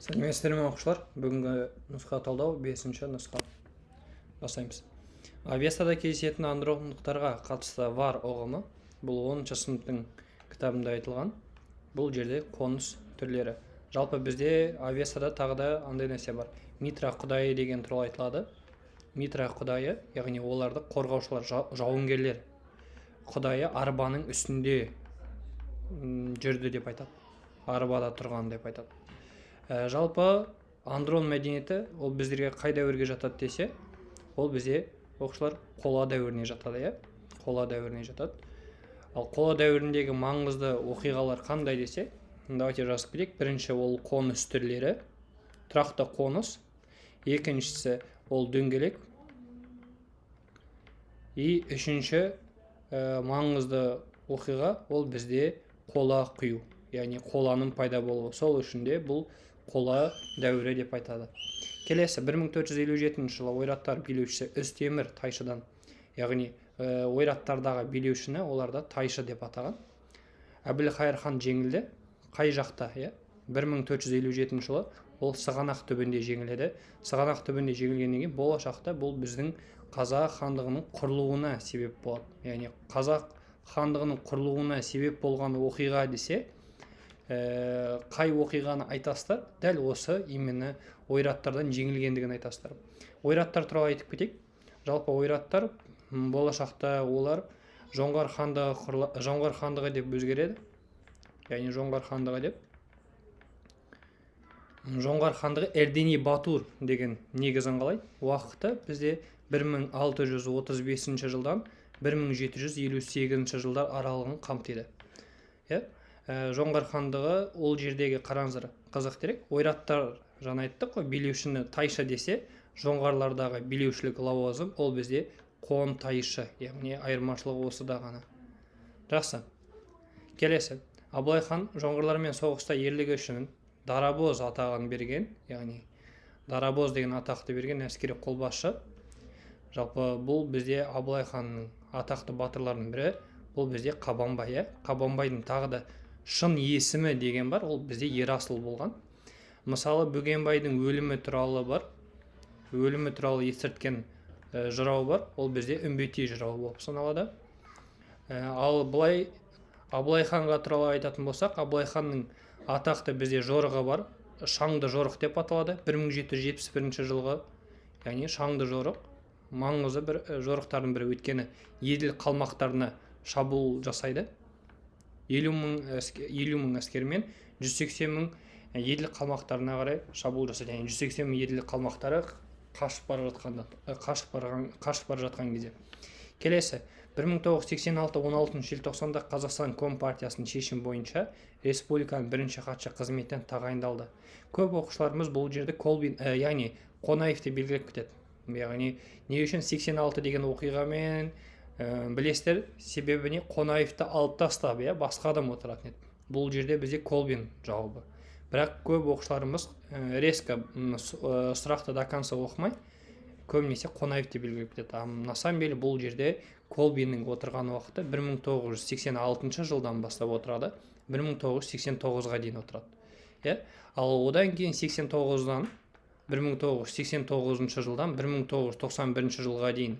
Сәлеметсіздер ме оқушылар? Бүгінгі нұсқа талдау 5-ші нұсқа. Бастаймыз. Авиацияда кездесетін андрондықтарға қатысты var ұғымы. Бұл 10-шы сыныптың кітабында айтылған. Бұл жерде қоныс түрлері. Жалпы бізде авиацияда тағы да андай нәрсе бар. Митра құдайы деген туралы айтылады. Митра құдайы, яғни оларды қорғаушылар, жауынгерлер. Құдайы арбаның үстінде жүрді деп айтады. Арбада тұрған деп айтады. Жалпы андрон мәдениеті ол біздерге қай дәуірге жатады десе, ол бізде оқушылар қола дәуіріне жатады, қола дәуіріне жатады. Ал қола дәуіріндегі маңызды оқиғалар қандай десе, давайте жазып кетейік. Бірінші ол қоныс түрлері, тұрақты қоныс. Екіншісі ол дөңгелек. И үшінші маңызды оқиға ол бізде қола құю, яғни қоланың пайда болуы. Сол үшін де бұл қола дәуірі деп айтады. Келесі 1457 жылы ойраттар билеушісі Үстемір Тайшыдан, яғни ойраттардағы билеушіні оларда Тайшы деп атаған. Әбілқайыр хан жеңілді. Қай жақта? 1457 жылы ол Сығанақ түбінде жеңіледі. Сығанақ түбінде жеңілгеннен кейін болашақта бұл біздің қазақ хандығының құрылуына себеп болады. Яғни қазақ хандығының құрылуына себеп болған оқиға десе, қай оқиғаны айтасыздар? Дәл осы именно ойраттардан жеңілгендігін айтасыздар. Ойраттар туралы айтып кетейік. Жалпы ойраттар болашақта олар жоңғар хандығы деп өзгереді. Яғни жоңғар хандығы деп. Жоңғар хандығы Эрдени Батур деген негізін қалайды. Уақыты бізде 1635 жылдан 1758 жылдар аралығын қамтиды. Жоңғар хандығы ол жердегі қараңыздар қызық дерек. Ойраттар жаңа айттық қой, билеушіні Тайшы десе, жоңғарлардағы билеушілік лауазым ол бізде қон Тайшы, яғни айырмашылығы осыда ғана. Жақсы. Келесі. Абылай хан жоңғарлармен соғыста ерлігі үшін Дарабоз атағын берген, яғни Дарабоз деген атақты берген әскери қолбасшы. Жалпы бұл бізде Абылай ханның атақты батырларының бірі, бұл бізде Қабанбай. Қабанбайдың тағы да шын есімі деген бар, ол бізде Ерасыл болған. Мысалы, Бөгенбайдың өлімі туралы бар, өлімі туралы естірткен жырау бар, ол бізде Үмбетей жырауы болып саналады. Ал былай Абылай ханға туралы айтатын болсақ, Абылай ханның атақты бізде жорығы бар, Шаңды жорық деп аталады. 1771 жылғы, яғни Шаңды жорық, маңызды бір жорықтардың бірі, өйткені Еділ қалмақтарына шабуыл жасайды. 50 мың әскермен 180 мың Еділ қалмақтарына қарай шабуыл жасайды. Яғни 180 мың Еділ қалмақтары қашып бара жатқан кезде. Келесі 1986 16 желтоқсанда Қазақстан Компартиясының шешім бойынша республиканың бірінші хатшы қызметтен тағайындалды. Көп оқушыларымыз бұл жерде Колбин, яғни Қонаевты белгілеп кетеді. Яғни не үшін 86 деген оқиғамен білесіздер, себебіне Қонаевты алып тастап, басқа адам отыратын еді. Бұл жерде бізде Колбин жауабы. Бірақ көп оқушыларымыз резко сұрақты до конца оқымай, көбінесе Қонаевты белгілеп кетеді. На самом деле бұл жерде Колбиннің отырған уақыты 1986 жылдан бастап отырады, 1989-ға дейін отырады. Ал одан кейін 89-дан 1989 жылдан 1991 жылға дейін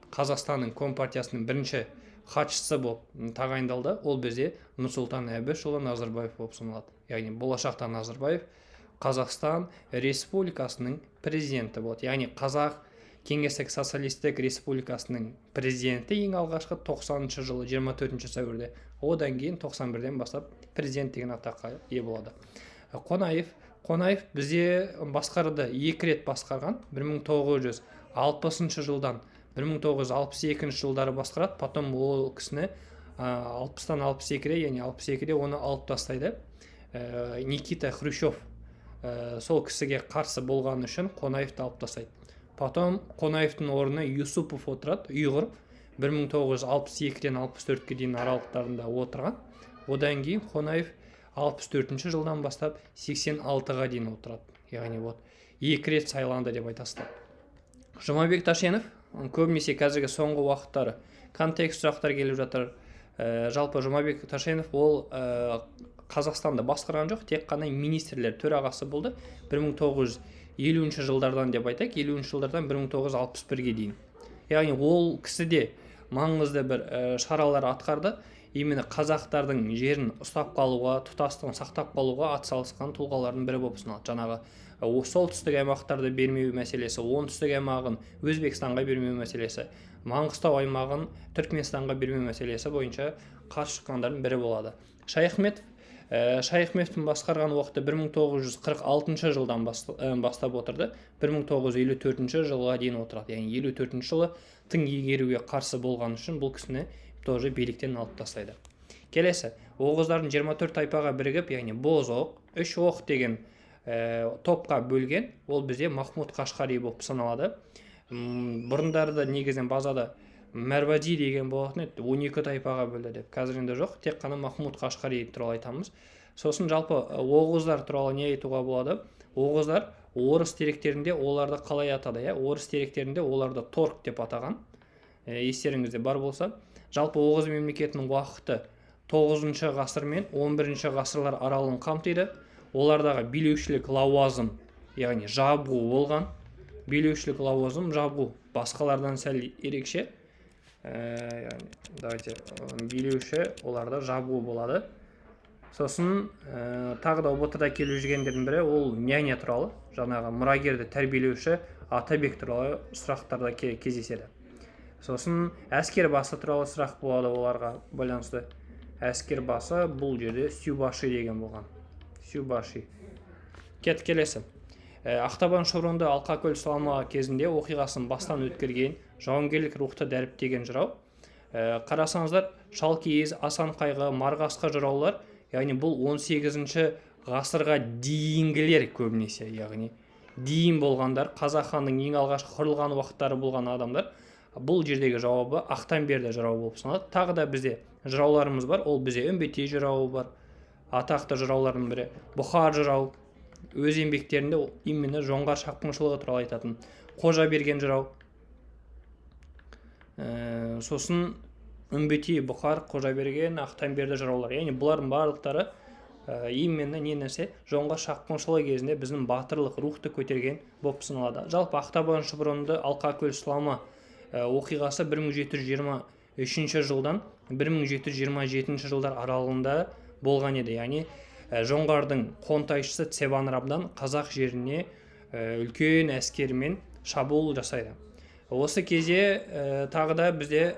Қазақстанның Компартиясының бірінші хатшысы болып тағайындалды. Ол бізде Нұрсұлтан Әбішұлы Назарбаев болып саналады. Яғни болашақта Назарбаев Қазақстан Республикасының президенті болады. Яғни Қазақ Кеңестік Социалистік Республикасының президенті ең алғашқы 90 жылы 24 сәуірде. Одан кейін 91-ден бастап президент деген атаққа ие болады. Қонаев бізде басқарды, 2 рет басқарған. 1960 жылдан 1962 жылдары басқарады. Потом ол кісіні 60-тан 62-де, яғни 62-де оны алып тастайды. Никита Хрущев сол кісіге қарсы болған үшін Қонаевты алып тастайды. Потом Қонаевтың орнына Юсупов отырады, ұйғыр, 1962-ден 64-ге дейін аралықтарында отырған. Одан кейін Қонаев 64 жылдан бастап 86-ға дейін отырады. Яғни 2 рет сайланды деп айтасыздар. Жұмабек Ташенов көбінесе қазіргі соңғы уақыттары контекст сұрақтар келіп жатыр. Жалпы Жұмабек Ташенов ол Қазақстанды басқарған жоқ, тек қана министрлер төрағасы болды 1950 жылдардан деп айтайық, 50 жылдардан 1961-ге дейін. Яғни ол кісі де маңызды бір шаралар атқарды, именно қазақтардың жерін ұстап қалуға, тұтастығын сақтап қалуға атсалысқан тұлғалардың бірі болып саналады. Жаңағы солтүстік аймақтарды бермеу мәселесі, оңтүстік аймағын Өзбекстанға бермеу мәселесі, Маңғыстау аймағын Түркменстанға бермеу мәселесі бойынша қарсы шыққандардың бірі болады. Шайхметовтің басқарған уақыты 1946 жылдан бастап отырды, 1954 жылға дейін отырады. Яғни 54 жылы тың игеруге қарсы болған үшін бұл кісіні тоже биліктен алып тастайды. Келесі, оғыздардың 24 тайпаға бірігіп, яғни Бозоқ, үш оқ деген топқа бөлген, ол бізде Махмуд Қашқари болып саналады. Бұрындарда негізінен базада Мәрвади деген болатын еді, 12 тайпаға бөлді деп. Қазір енді жоқ, тек қана Махмуд Қашқари туралы айтамыз. Сосын жалпы оғыздар туралы не айтуға болады? Оғыздар орыс деректерінде оларды қалай атады? Орыс деректерінде оларды торг деп атаған. Естеріңізде бар болса, жалпы оғыз мемлекетінің уақыты 9 ғасыр мен 11 ғасырлар аралығын қамтиды. Олардағы билеушілік лауазым, яғни жабу болған. Билеушілік лауазым, жабу басқалардан сәл ерекше. Давайте билеуші оларда жабу болады. Сосын тағы да ұбт-да келіп жүргендердің бірі ол няня туралы, жаңағы мұрагерді тәрбиелеуші Атабек туралы сұрақтарда кездеседі. Сосын әскер басы туралы сұрақ болады оларға байланысты. Әскер басы бұл жерде Сюбаши деген болған. Сюбаши. Келесі. Ақтабан шұбырынды Алқакөл сұлама кезінде оқиғасын бастан өткерген жауынгерлік рухты дәріптеген жырау. Қарасаңыздар, Шалкиіз, Асан Қайғы, Марғасқа жыраулар, яғни бұл 18 ғасырға дейінгілер көбінесе, яғни дейін болғандар, Қазақ ханның ең алғашқы құрылған уақыттары болған адамдар. Бұл жердегі жауабы Ақтанберді жырауы болып саналады. Тағы да бізде жырауларымыз бар, ол бізде Үмбетей жырауы бар, атақты жыраулардың бірі Бұхар жырау. Өз еңбектерінде именно жоңғар шапқыншылығы туралы айтатын Қожа берген жырау. Сосын Үмбетей, Бұхар, Қожа берген, Ақтанберді жыраулар. Яғни бұлардың барлықтары именно не нәрсе жоңғар шапқыншылығы кезінде біздің батырлық рухты көтерген болып саналады. Жалпы Ақтабан шұбырынды Алқакөл сұлама оқиғасы 1723 жылдан 1727 жылдар аралығында болған еді. Яғни жоңғардың қонтайшысы Цеванрабдан қазақ жеріне үлкен әскермен шабуыл жасайды. Осы кезде тағы да бізде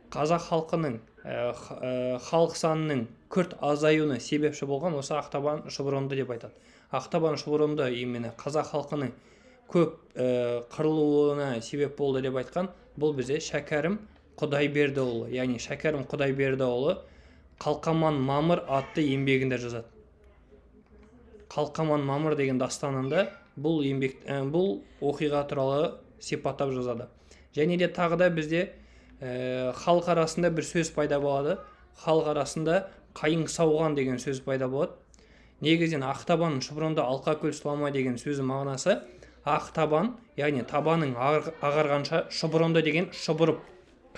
қазақ халқының халық санының күрт азаюына себепші болған осы Ақтабан шұбырынды деп айтады. Ақтабан шұбырынды именно қазақ халқының көп қырылуына себеп болды деп айтқан бұл бізде Шәкәрім Құдайбердіұлы, яғни Шәкәрім Құдайбердіұлы Қалқаман Мамыр атты еңбегінде жазады. Қалқаман Мамыр деген дастанында бұл оқиға туралы сипаттап жазады. Және де тағы да бізде халық арасында бір сөз пайда болады. Халық арасында қайың сауған деген сөз пайда болады. Негізінен Ақтабан шұбырынды Алқакөл сұлама деген сөзі мағынасы Ақтабан, яғни табаның ағарғанша шұбырынды деген шұбырып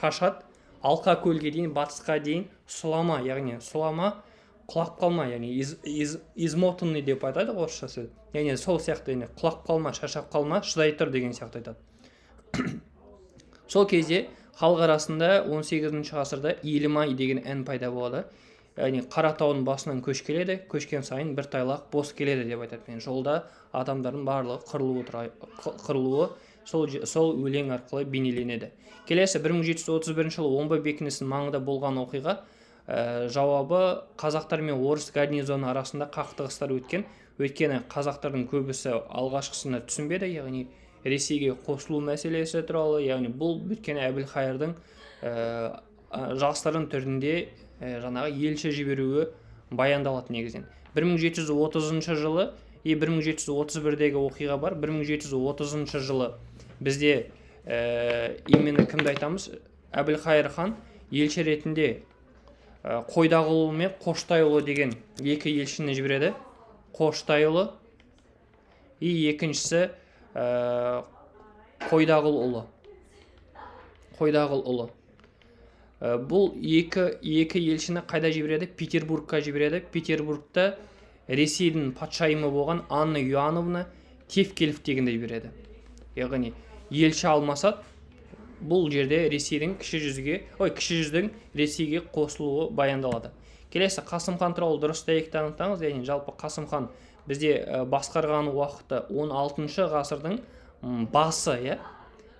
қашады. Алқакөлге дейін, батысқа дейін сұлама, яғни сұлама құлап қалма, яғни измотанный деп айтады орысша сөз. Яғни сол сияқты құлап қалма, шаршап қалма, шыдай тұр деген сияқты айтады. Сол кезде халық арасында 18 ғасырда Елімай деген ән пайда болады. Яғни Қаратаудың басынан көш келеді, көшкен сайын бір тайлақ бос келеді деп айтады. Жолда адамдардың барлығы қырылуы сол өлең арқылы бейнеленеді. Келесі 1731 жылы Омбы бекінісінің маңында болған оқиға жауабы қазақтар мен орыс гарнизоны арасында қақтығыстар өткен. Өйткені қазақтардың көбісі алғашқысына түсінбеді, яғни Ресейге қосылу мәселесі туралы, яғни бұл өйткені Әбілқайырдың жастардың түрінде жаңағы елші жіберуі баяндалады негізінен. 1730 жылы 1731-дегі оқиға бар. 1730 жылы бізде именно кімді айтамыз? Әбілқайыр хан елші ретінде Қойдағұлы мен Қоштайұлы деген екі елшіні жібереді. Қоштайұлы екіншісі Қойдағұлұлы. Бұл екі елшіні қайда жібереді? Петербургқа жібереді. Петербургта Ресейдің патшайымы болған Анна Иоанновна Тевкелев дегенді жібереді. Яғни елші алмасады. Бұл жерде Ресейдің кіші жүздің Ресейге қосылуы баяндалады. Келесі, Қасым хан туралы дұрыс дәйекті анықтаңыз. Яғни жалпы Қасым хан бізде басқарған уақыты 16 ғасырдың басы,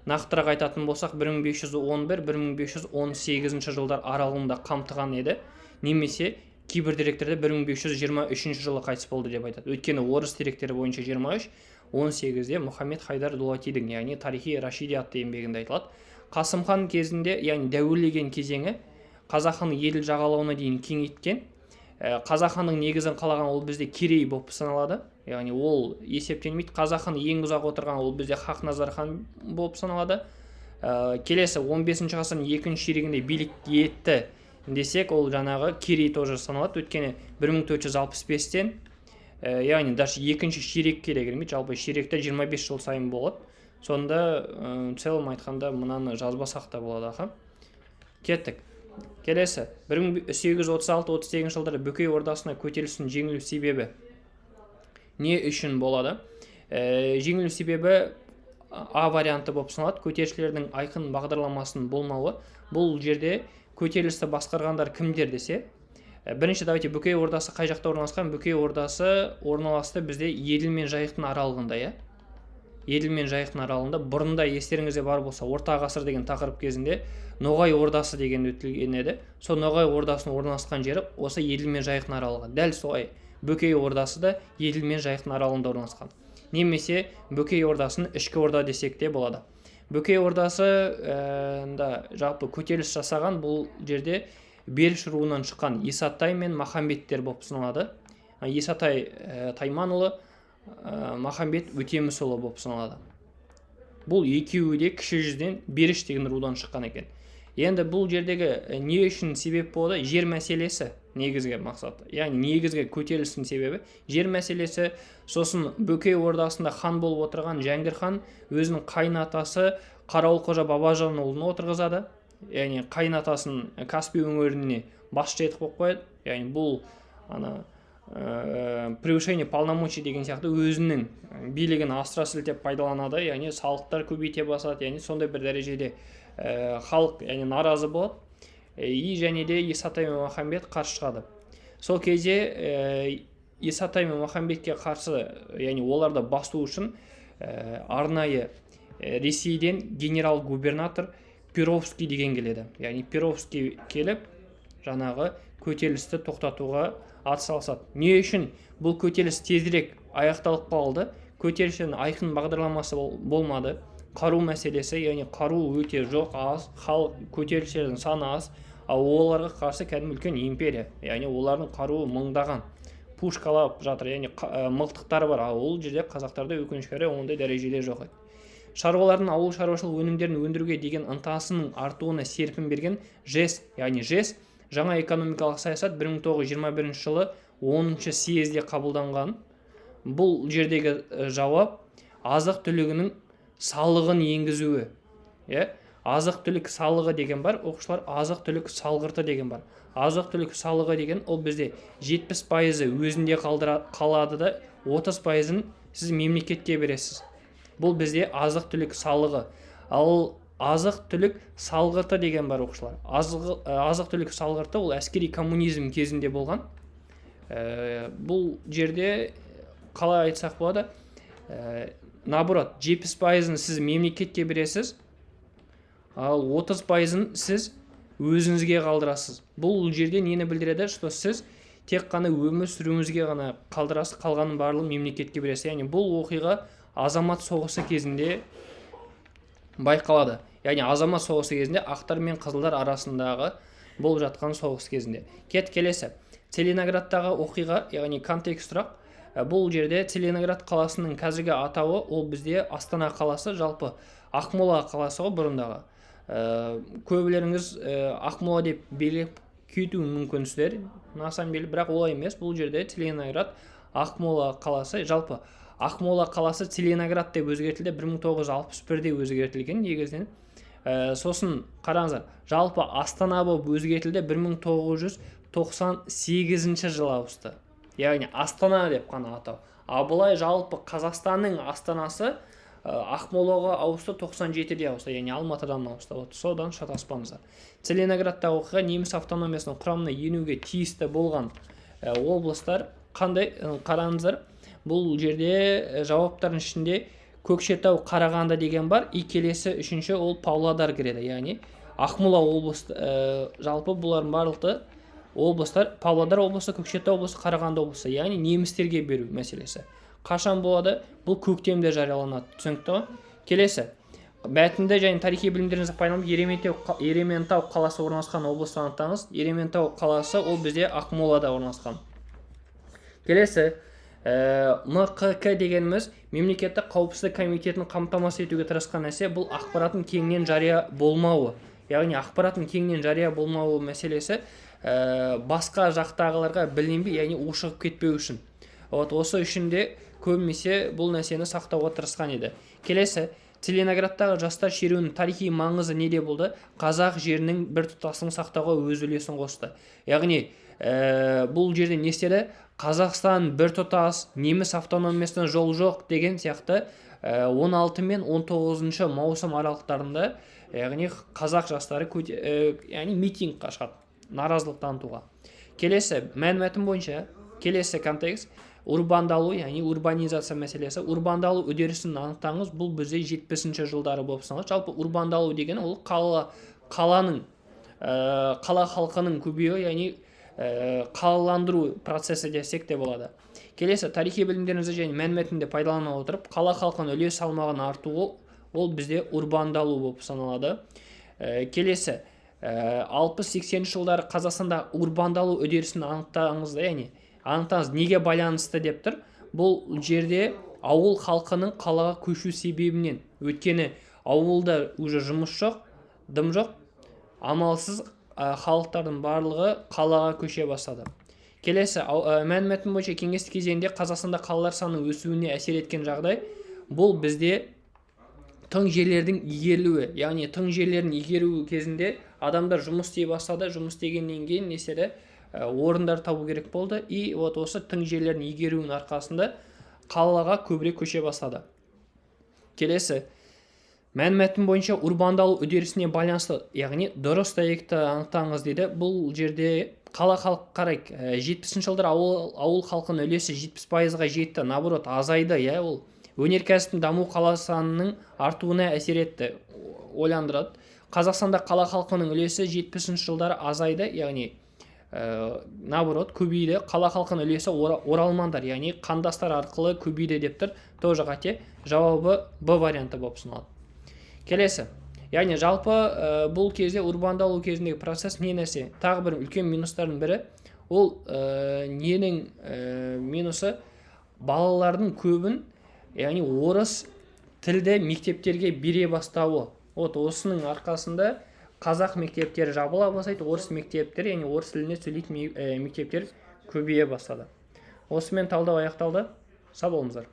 нақтырақ айтатын болсақ 1511-1518 жылдар аралығында қамтыған еді. Немесе кейбір деректерде 1523 жылы қайтыс болды деп айтады. Өйткені орыс деректері бойынша 23-18-де Мұхаммед Хайдар Дулатидің, яғни тарихи Рашиди атты еңбегінде айтылады. Қасым хан кезінде, яғни дәуірлеген кезеңі қазақ ханның Еділ жағалауына дейін кеңейткен. Қазақ ханның негізін қалаған ол бізде Керей болып саналады. Яғни ол есептелмейді. Қазақ хан ең ұзақ отырған ол бізде Хақназар хан болып саналады. Келесі 15 ғасырдың екінші ширегінде билік етті десек, ол жаңағы Керей тоже саналады. Өйткені 1465-тен, яғни даже екінші ширекке де келмейді. Жалпы ширекте 25 жыл сайын болады. Сонда целом айтқанда мынаны жазбасақ та болады. Кеттік. Келесі 1836-38 жылдары Бөкей ордасына көтерілістің жеңілу себебі не үшін болады? Жеңілу себебі А варианты болып саналады. Көтерілісшілердің айқын бағдарламасының болмауы. Бұл жерде көтерілісті басқарғандар кімдер десе, бірінші давайте Бөкей ордасы қай жақта орналасқан? Бөкей ордасы орналасты бізде Еділ мен Жайықтың аралығында, Еділ мен Жайықтың аралығында. Бұрында естеріңізде бар болса, орта ғасыр деген тақырып кезінде Ноғай ордасы деген өтілген еді. Сол Ноғай ордасының орналасқан жері осы Еділ мен Жайықтың аралығы. Дәл солай Бөкей ордасы да Еділ мен Жайықтың аралығында орналасқан. Немесе Бөкей ордасын ішкі орда десек те болады. Бөкей ордасы жалпы көтеріліс жасаған бұл жерде Беріш руынан шыққан Исатай мен Махамбеттер болып саналады. Исатай Тайманұлы, Махамбет Өтемісұлы болып саналады. Бұл екеуі де кіші жүзден Беріш деген рудан шыққан екен. Енді бұл жердегі не үшін себеп болды? Жер мәселесі негізгі мақсат. Яғни негізгі көтерілістің себебі жер мәселесі. Сосын Бөкей ордасында хан болып отырған Жәңгір хан өзінің қайнатасы Қарауылқожа Бабажанұлын отырғызады. Яғни қайнатасын Каспий өңіріне басшы етіп қойып қояды. Яғни бұл превышение полномочий деген сияқты өзінің билігін асыра сілтеп пайдаланады. Яғни салықтар көбейте басады. Яғни сондай бір дәрежеде халық наразы болады. Және де Исатай мен Махамбет қарсы шығады. Сол кезде Исатай мен Махамбетке қарсы, оларды басу үшін арнайы Ресейден генерал-губернатор Перовский деген келеді. Перовский келіп, жаңағы көтерілісті тоқтатуға атсалысады. Не үшін бұл көтеріліс тезірек аяқталып қалды? Көтерілістің айқын бағдарламасы болмады. Қару мәселесі, қару өте жоқ, аз, халық көтерілісшілердің саны аз, ал оларға қарсы кәдімгі үлкен империя. Олардың қаруы мыңдаған, пушкалап жатыр, мылтықтары бар, ал ол жерде қазақтарда өкінішке орай ондай дәрежеде жоқ еді. Шаруалардың ауыл шаруашылық өнімдерін өндіруге деген ынтасының артуына серпін берген ЖЭС, жаңа экономикалық саясат 1921 жылы 10-шы съезде қабылданған. Бұл жердегі жауап азық түлігінің салығын енгізуі. Азық түлік салығы деген бар, оқушылар азық түлік салғырты деген бар. Азық түлік салығы деген ол бізде 70% өзінде қалады да 30%-ын сіз мемлекетке бересіз. Бұл бізде азық түлік салығы. Ал азық түлік салғырты деген бар, оқушылар. Азық түлік салғырты ол әскери коммунизм кезінде болған. Бұл жерде қалай айтсақ болады? Наоборот, 70%-ын сіз мемлекетке бересіз, ал 30%-ын сіз өзіңізге қалдырасыз. Бұл жерде нені білдіреді? Что сіз тек қана өмір сүруіңізге ғана қалдырасыз, қалғанын барлығын мемлекетке бересіз. Бұл оқиға азамат соғысы кезінде байқалады. Азамат соғысы кезінде ақтар мен қызылдар арасындағы болып жатқан соғыс кезінде. Келесі. Целиноградтағы оқиға, контекст сұрақ. Бұл жерде Целиноград қаласының қазіргі атауы ол бізде Астана қаласы, жалпы Ақмола қаласы бұрындағы. Көбілеріңіз Ақмола деп белгілеп кетуі мүмкінсіздер. На самом деле, бірақ олай емес. Бұл жерде Целиноград Ақмола қаласы, жалпы Ақмола қаласы Целиноград деп өзгертілді, 1961-де өзгертілген негізінен. Сосын қараңыздар, жалпы Астана болып өзгертілді 1998 жылы ауысты. Яғни Астана деп қана атау. А былай жалпы Қазақстанның астанасы Ақмолаға ауысты 97-де ауысты, яғни Алматыдан ауысты. Содан шатаспаңыздар. Целиноградтағы оқиға неміс автономиясының құрамына енуге тиісті болған облыстар қандай? Қараңыздар, бұл жерде жауаптардың ішінде Көкшетау, Қарағанды деген бар, и келесі үшінші ол Павлодар кіреді. Яғни Ақмола облысы, жалпы бұлардың барлығы облыстар Павлодар облысы, Көкшетау облысы, Қарағанды облысы, яғни немістерге беру мәселесі. Қашан болады? Бұл көктемде жарияланады. Түсінікті ме? Келесі. Мәтінді және тарихи білімдеріңізді пайдаланып Ерейментау қаласы орналасқан облысты анықтаңыз. Ерейментау қаласы ол бізде Ақмолада орналасқан. Келесі. МКК дегеніміз мемлекеттік қауіпсіздік комитетінің қамтамасыз етуге тырысқан нәрсе, бұл ақпараттың кеңінен жария болмауы. Яғни ақпараттың кеңінен жария болмауы мәселесі басқа жақтағыларға білінбей, яғни ушығып кетпеу үшін. Осы үшін де көбінесе бұл нәрсені сақтауға тырысқан еді. Келесі, Целиноградтағы жастар шеруінің тарихи маңызы неде болды? Қазақ жерінің біртұтастығын сақтауға өз үлесін қосты. Яғни бұл жерде не істеді? Қазақстан біртұтас, неміс автономиясына жол жоқ деген сияқты 16 мен 19 маусым аралықтарында, яғни қазақ жастары митингқа шығады, наразылық танытуға. Келесі, мәлімет бойынша, келесі контекст урбандалу, яғни урбанизация мәселесі. Урбандалу үдерісін анықтаңыз, бұл бізде 70 жылдары болып саналады. Жалпы урбандалу деген ол қала халқының көбеюі, яғни қалаландыру процесі десек те болады. Келесі, тарихи білімдеріңізді және мәліметінде пайдалана отырып, қала халқының үлес салмағын артуы ол бізде урбандалу болып саналады. Келесі, 60-80 жылдары Қазақстанда урбандалу үдерісін анықтаңыз, яғни анықтаңыз неге байланысты деп тұр. Бұл жерде ауыл халқының қалаға көшу себебінен, өйткені ауылда уже жұмыс жоқ, дым жоқ, амалсыз халықтардың барлығы қалаға көше бастады. Келесі, мәліметтің бойынша кеңестік кезеңде Қазақстанда қалалар санының өсуіне әсер еткен жағдай, бұл бізде тың жерлердің игерілуі, яғни тың жерлердің игеру кезінде адамдар жұмыс істей бастады, жұмыс істегеннен кейін неседі орындар табу керек болды, и осы тың жерлердің игеруінің арқасында қалаға көбірек көше бастады. Келесі, мәліметтің бойынша урбандалу үдерісіне байланысты, яғни дұрыс дәйекті анықтаңыз дейді. Бұл жерде қала халқы қарайық, 70 жылдар ауыл халқының үлесі 70%-ға жетті, наоборот азайды. Ол өнеркәсіптің даму қала санының артуына әсер етті, ойландырады. Қазақстанда қала халқының үлесі 70 жылдары азайды, яғни наоборот көбейді. Қала халқының үлесі оралмандар, яғни қандастар арқылы көбейді деп тұр. Тоже қате, жауабы Б варианты болып саналады. Келесі, яғни жалпы бұл кезде урбандалу кезіндегі процесс не нәрсе? Тағы бір үлкен минустардың бірі, ол ненің минусы? Балалардың көбін, яғни орыс тілді мектептерге бере бастауы. Осының арқасында қазақ мектептері жабыла бастайды, орыс мектептері, яғни орыс тіліне сөйлейтін мектептер көбейе бастады. Осымен талдау аяқталды. Сау болыңыздар.